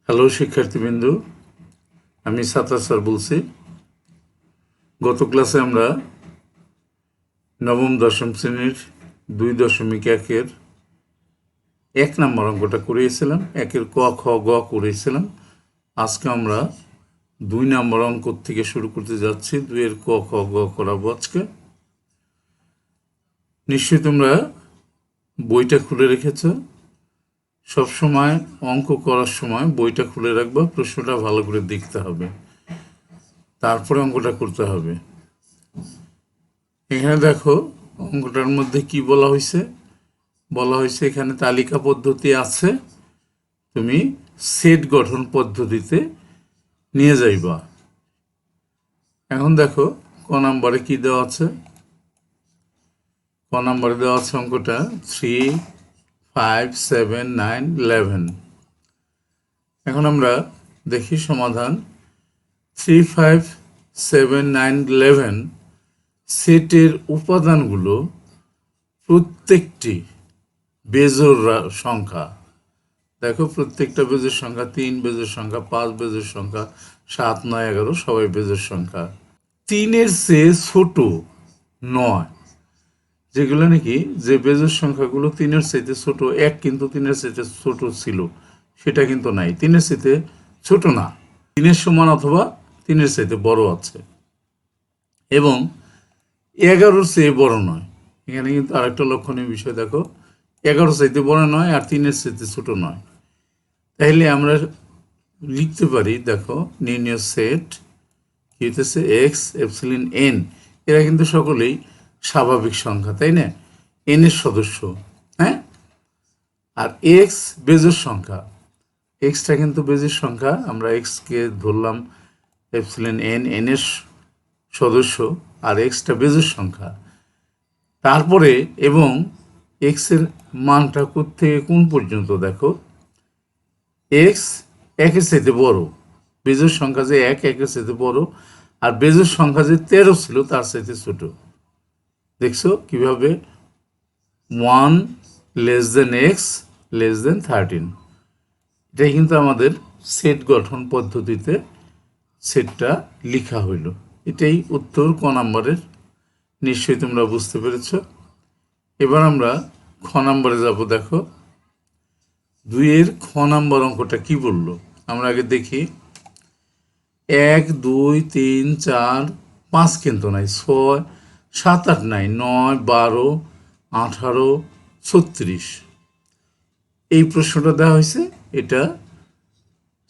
Hello শিক্ষার্থীবৃন্দু, আমি Sattar sir বলছি। গত ক্লাসে আমরা নবম দশম শ্রেণীর 2.1-এর 1 নম্বর অঙ্কটা করিয়েছিলাম, 1-এর ক খ গ করিয়েছিলাম। আজকে আমরা 2 নম্বর অঙ্ক থেকে শুরু করতে যাচ্ছি। 2-এর ক খ গ করাবো আজকে। নিশ্চয়ই তোমরা বইটা খুলে রেখেছ। সব সময় অঙ্ক করার সময় বইটা খুলে রাখবা, প্রশ্নটা ভালো করে দেখতে হবে, তারপরে অঙ্কটা করতে হবে। এখানে দেখো অঙ্কটার মধ্যে কি বলা হয়েছে। এখানে তালিকা পদ্ধতি আছে, তুমি সেট গঠন পদ্ধতিতে নিয়ে যাইবা। এখন দেখো ক নাম্বারে কি দেওয়া আছে। ক নাম্বারে দেওয়া আছে অঙ্কটা 3, 5, 7, 9, 11। এখন আমরা দেখি সমাধান। 3, 5, 7, 9, 11 সেটের উপাদানগুলো প্রত্যেকটি বেজোড় সংখ্যা। দেখো প্রত্যেকটা বেজোড় সংখ্যা 3 বেজোড় সংখ্যা, 5 বেজোড় সংখ্যা, 7, 9, 11 সবাই বেজোড় সংখ্যা। 3-এর চেয়ে ছোট নয়, যেগুলো নাকি যে বেজোড় সংখ্যাগুলো 3-এর চাইতে ছোট, 1 কিন্তু 3-এর চাইতে ছোট ছিল, সেটা কিন্তু নাই। 3-এর চাইতে ছোট না, 3-এর সমান অথবা 3-এর চাইতে বড় আছে, এবং 11-র চেয়ে বড় নয়। এখানে কিন্তু আরেকটা লক্ষণীয় বিষয় দেখো, 11 চাইতে বড় নয় আর 3-এর চাইতে ছোট নয়। তাইলে আমরা লিখতে পারি, দেখো নির্ণয় সেট কি হইতেছে এক্স এপসিলন এন। এরা কিন্তু সকলেই স্বাভাবিক সংখ্যা, তাই না? এন এর সদস্য, হ্যাঁ। আর এক্স বেজোড় সংখ্যা, এক্সটা কিন্তু বেজোড় সংখ্যা। আমরা এক্সকে ধরলাম এপসিলন এন, এন এর সদস্য, আর এক্সটা বেজোড় সংখ্যা। তারপরে এবং এক্সের মানটা থেকে কোন পর্যন্ত, দেখো এক্স 1-এর চাইতে বড়, বেজোড় সংখ্যা যে 1-1-এর চাইতে বড়, আর বেজোড় সংখ্যা যে 13 ছিল তার চাইতে ছোট। দেখছো কিভাবে 1 less than x less than 13। এটাই কিন্তু আমাদের সেট গঠন পদ্ধতিতে সেটটা লেখা হইল। এটাই উত্তর ক নাম্বারের। নিশ্চয়ই তোমরা বুঝতে পেরেছ। এবার আমরা খ নাম্বারে যাব। দেখো 2-এর খ নাম্বার অঙ্কটা কি বললো আমরা আগে দেখি। 1, 2, 3, 4, 5 কিন্তু নাই, 6, 7, 8 নাই, 9, 12, 18, 36। এই প্রশ্নটা দেওয়া হয়েছে, এটা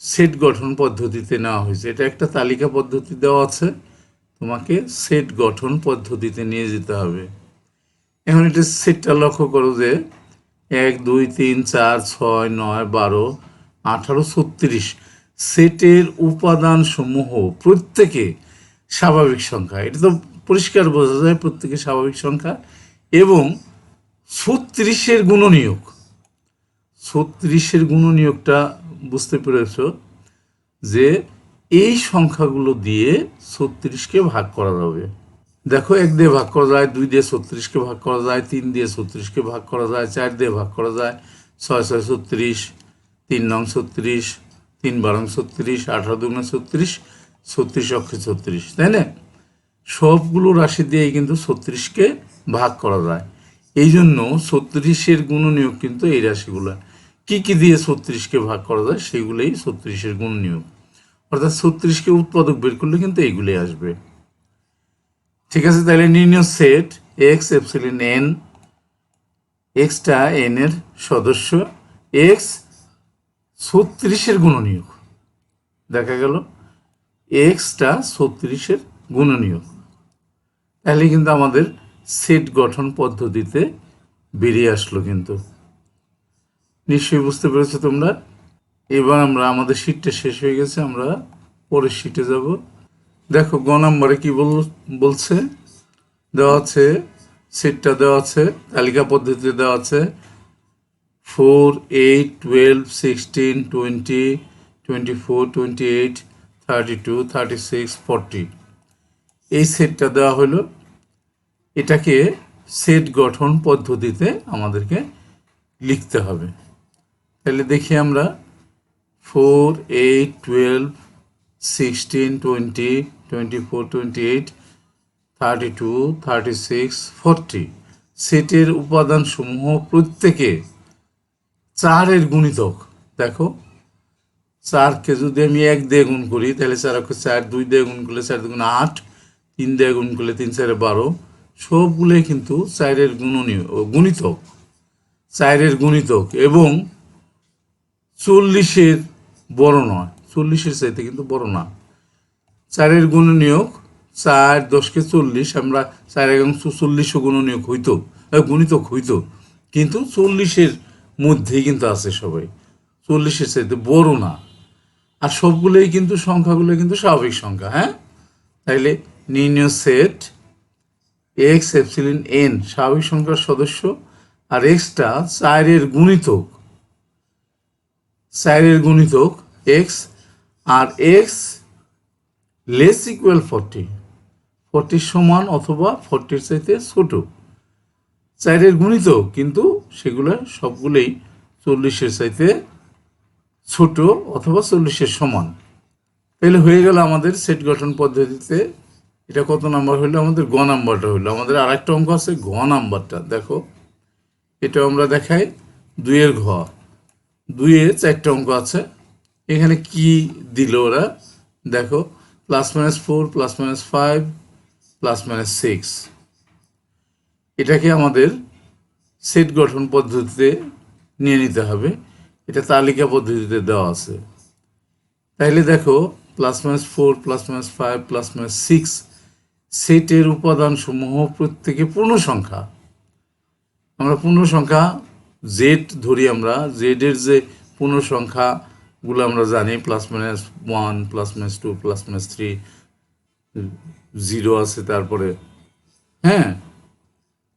সেট গঠন পদ্ধতিতে নেওয়া হয়েছে। এটা একটা তালিকা পদ্ধতি দেওয়া আছে, তোমাকে সেট গঠন পদ্ধতিতে নিয়ে যেতে হবে। এখন এটা সেটটা লক্ষ্য করো যে 1, 2, 3, 4, 6, 9, 12, 18, 36 সেটের উপাদান সমূহ প্রত্যেকে স্বাভাবিক সংখ্যা। এটা তো পরিষ্কার বোঝা যায় প্রত্যেকে স্বাভাবিক সংখ্যা, এবং 36-এর গুণনীয়ক। 36-এর গুণনীয়কটা বুঝতে পেরেছ যে এই সংখ্যাগুলো দিয়ে 36-কে ভাগ করা যাবে। দেখো 1 দিয়ে ভাগ করা যায়, 2 দিয়ে 36-কে ভাগ করা যায়, 3 দিয়ে 36-কে ভাগ করা যায়, 4 দিয়ে ভাগ করা যায়, 6, 6, 36, 3 নং 36, 3 12 36, 18 2 36, 36 অক্ষে 36, তাই না? সবগুলো রাশি দিয়েই কিন্তু 36-কে ভাগ করা যায়। এই জন্য 36-এর গুণনীয়ক কিন্তু এই রাশিগুলো। কি কি দিয়ে 36-কে ভাগ করা যায় সেগুলোই 36-এর গুণনীয়ক। অর্থাৎ 36-কে উৎপাদক বের করলে কিন্তু এইগুলোই আসবে। ঠিক আছে, তাহলে নির্ণয় set x epsilon N, extra N এর সদস্য, এক্স 36-এর গুণনীয়ক। দেখা গেল এক্সটা 36-এর গুণনীয়ক। তাহলে কিন্তু আমাদের সেট গঠন পদ্ধতিতে বেরিয়ে আসলো। কিন্তু নিশ্চয়ই বুঝতে পেরেছো তোমরা। এবার আমরা আমাদের শীটটা শেষ হয়ে গেছে, আমরা পরের শীটে যাব। দেখো গ নম্বরে কি বলছে, দেওয়া আছে সেটটা দেওয়া আছে তালিকা পদ্ধতিতে দেওয়া আছে 4, 8, 12, 16, 20, 24, 28, 32, 36, 40 এই সেটটা দেওয়া হলো। এটাকে সেট গঠন পদ্ধতিতে আমাদেরকে লিখতে হবে। তাহলে দেখি আমরা 4, 8, 12, 16, 20, 24, 28, 32, 36, 40 সেটের উপাদানসমূহ প্রত্যেকে 4-এর গুণিতক। দেখো 4কে যদি আমি 1 দিয়ে গুণ করি তাহলে 4 অক্ষে 4, 2 দিয়ে গুণ করলে 4 দুগুণ 8, 3 দিয়ে গুণ করলে 3 4 12, সবগুলোই কিন্তু 4-এর গুণিতক, 4-এর গুণিতক এবং 40-এর বড় নয়, 40-এর চাইতে কিন্তু বড় না। 4-এর গুণনীয়ক 4 10কে 40, আমরা 4 এবং 40ও গুণনীয়ক হইতো, গুণিতক হইতো, কিন্তু 40-এর মধ্যেই কিন্তু আছে সবাই, 40-এর চাইতে বড় না। আর সবগুলোই কিন্তু সংখ্যাগুলো কিন্তু স্বাভাবিক সংখ্যা। হ্যাঁ, তাইলে নির্ণয় সেট এক্স এপসিলন এন স্বাভাবিক সংখ্যার সদস্য, আর এক্সটা 4-এর গুণিতক, 4-এর গুণিতক এক্স, আর এক্স লেস ইকুয়াল 40, 40 সমান অথবা 40-র চাইতে ছোট, 4-এর গুণিতক, কিন্তু সেগুলো সবগুলোই 40-এর চাইতে ছোট অথবা 40-এর সমান। তাহলে হয়ে গেল আমাদের সেট গঠন পদ্ধতিতে। এটা কত নাম্বার হইলো? আমাদের গ নাম্বারটা হইলো। আমাদের আরেকটা অঙ্ক আছে ঘ নাম্বারটা, দেখো এটা আমরা দেখাই 2-এর ঘ। 2-এর 4টা অঙ্ক আছে। এখানে কি দিল ওরা দেখো, +-4, +-5, +-6। এটাকে আমাদের সেট গঠন পদ্ধতিতে নিয়ে নিতে হবে। এটা তালিকা পদ্ধতিতে দেওয়া আছে। তাইলে দেখো +-4, +-5, +-6 সেটের উপাদানসমূহ প্রত্যেকে পূর্ণ সংখ্যা। আমরা পূর্ণ সংখ্যা জেড ধরি, আমরা জেডের যে পূর্ণ সংখ্যাগুলো আমরা জানি, +-1, +-2, +-3, 0 আছে তারপরে। হ্যাঁ,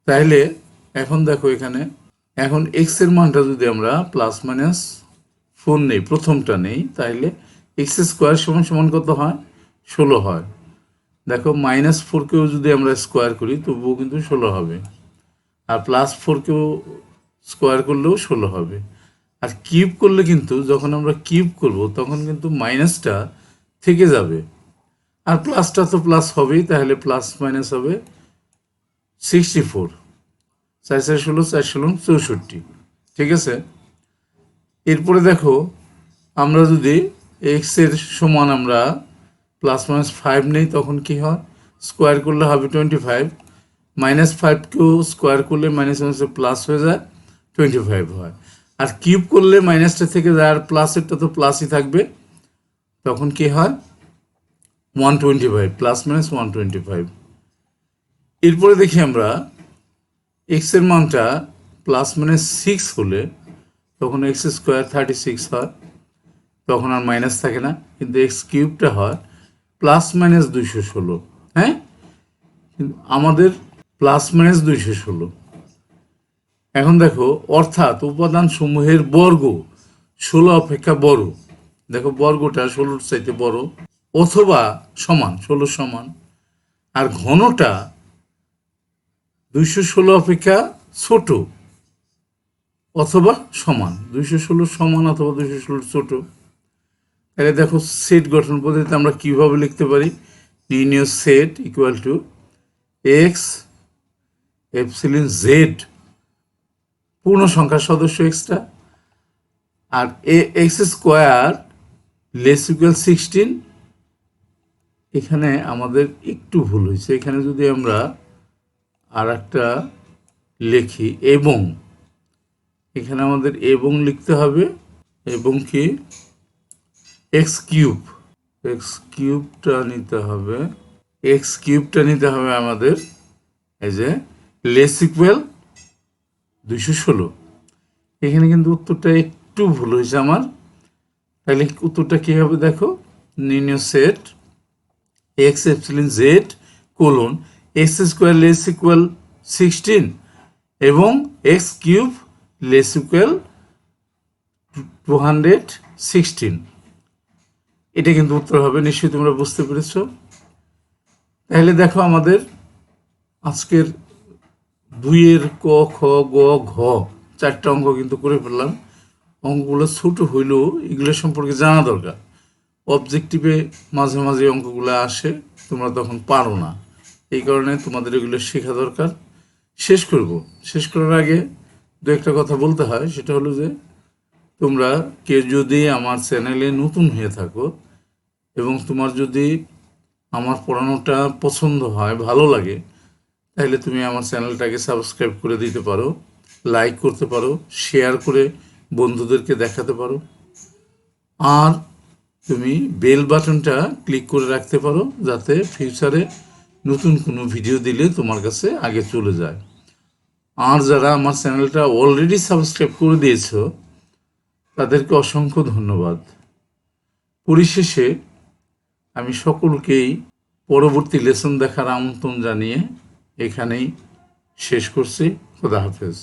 তাহলে এখন দেখো এখানে, এখন এক্স এর মানটা যদি আমরা +-4 নেই, প্রথমটা নেই, তাহলে x² সমান সমান কত হয়? 16 হয়। দেখো -4কেও যদি আমরা স্কোয়ার করি তবুও কিন্তু 16 হবে, আর +4কেও স্কোয়ার করলেও 16 হবে। আর কিউব করলে কিন্তু, যখন আমরা কিউব করব তখন কিন্তু মাইনাসটা থেকে যাবে, আর প্লাসটা তো প্লাস হবেই, তাহলে +- হবে 64, 4 4 16, 4 16 64। ঠিক আছে, এরপরে দেখো আমরা যদি এক্স এর সমান আমরা +-5 নেই, তখন কি হয়? স্কোয়ার করলে হবে 25, -5কেও স্কোয়ার করলে মাইনাস প্লাস হয়ে যায়, 25 হয়। আর কিউব করলে মাইনাসটা থেকে যায়, আর প্লাসেরটা তো প্লাসই থাকবে, তখন কি হয়? 125, +-125। এরপরে দেখি আমরা এক্স এর মানটা +-6 হলে তখন x² 36 হয়, তখন আর মাইনাস থাকে না, কিন্তু এক্স কিউবটা হয় +-216। হ্যাঁ, কিন্তু আমাদের +-216। এখন দেখো, অর্থাৎ উপাদান সমূহের বর্গ 16 অপেক্ষা বড়। দেখো বর্গটা 16-র চাইতে বড় অথবা সমান, 16 সমান, আর ঘনটা 216 অপেক্ষা ছোট অথবা সমান, 216 সমান অথবা 216 ছোট। তাহলে দেখো সেট গঠন পদ্ধতিতে আমরা কিভাবে লিখতে পারি? নির্ণয় set equal to x epsilon Z, পূর্ণ সংখ্যার সদস্য এক্সটা, আর x² লেস ইকুয়াল 16। এখানে আমাদের একটু ভুল হয়েছে, এখানে যদি আমরা আর একটা লিখি এবং, এখানে আমাদের এবং লিখতে হবে, এবং কি এক্স কিউবটা নিতে হবে, এক্স কিউবটা নিতে হবে আমাদের, এই যে লেস ইকুয়াল 216। এখানে কিন্তু উত্তরটা একটু ভুল হয়েছে আমার। তাহলে উত্তরটা কী হবে দেখো, নির্ণয় set x epsilon Z colon x² less equal 16 এবং এক্স কিউব লেস ইকুয়াল 216। এটা কিন্তু উত্তর হবে, নিশ্চয়ই তোমরা বুঝতে পেরেছ। তাহলে দেখো আমাদের আজকের 2-এর ক, খ, গ, ঘ 4টা অঙ্ক কিন্তু করে ফেললাম। অঙ্কগুলো ছোট হইলেও এগুলো সম্পর্কে জানা দরকার। অবজেক্টিভে মাঝে মাঝে অঙ্কগুলো আসে, তোমরা তখন পারো না, এই কারণে তোমাদের এগুলো শেখা দরকার। শেষ করার আগে দু একটা কথা বলতে হয়, সেটা হলো যে তোমরা কেউ যদি আমার চ্যানেলে নতুন হয়ে থাকো এবং তোমার যদি আমার পড়ানোটা পছন্দ হয়, ভালো লাগে, তাহলে তুমি আমার চ্যানেলটাকে সাবস্ক্রাইব করে দিতে পারো, লাইক করতে পারো, শেয়ার করে বন্ধুদেরকে দেখাতে পারো, আর তুমি বেল বাটনটা ক্লিক করে রাখতে পারো যাতে ফিউচারে নতুন কোনো ভিডিও দিলে তোমার কাছে আগে চলে যায়। আর যারা আমার চ্যানেলটা অলরেডি সাবস্ক্রাইব করে দিয়েছো তাদেরকে অসংখ্য ধন্যবাদ। পরিশেষে আমি সকলকেই পরবর্তী লেসন দেখার আমন্ত্রণ জানিয়ে এখানেই শেষ করছি। খোদা হাফেজ।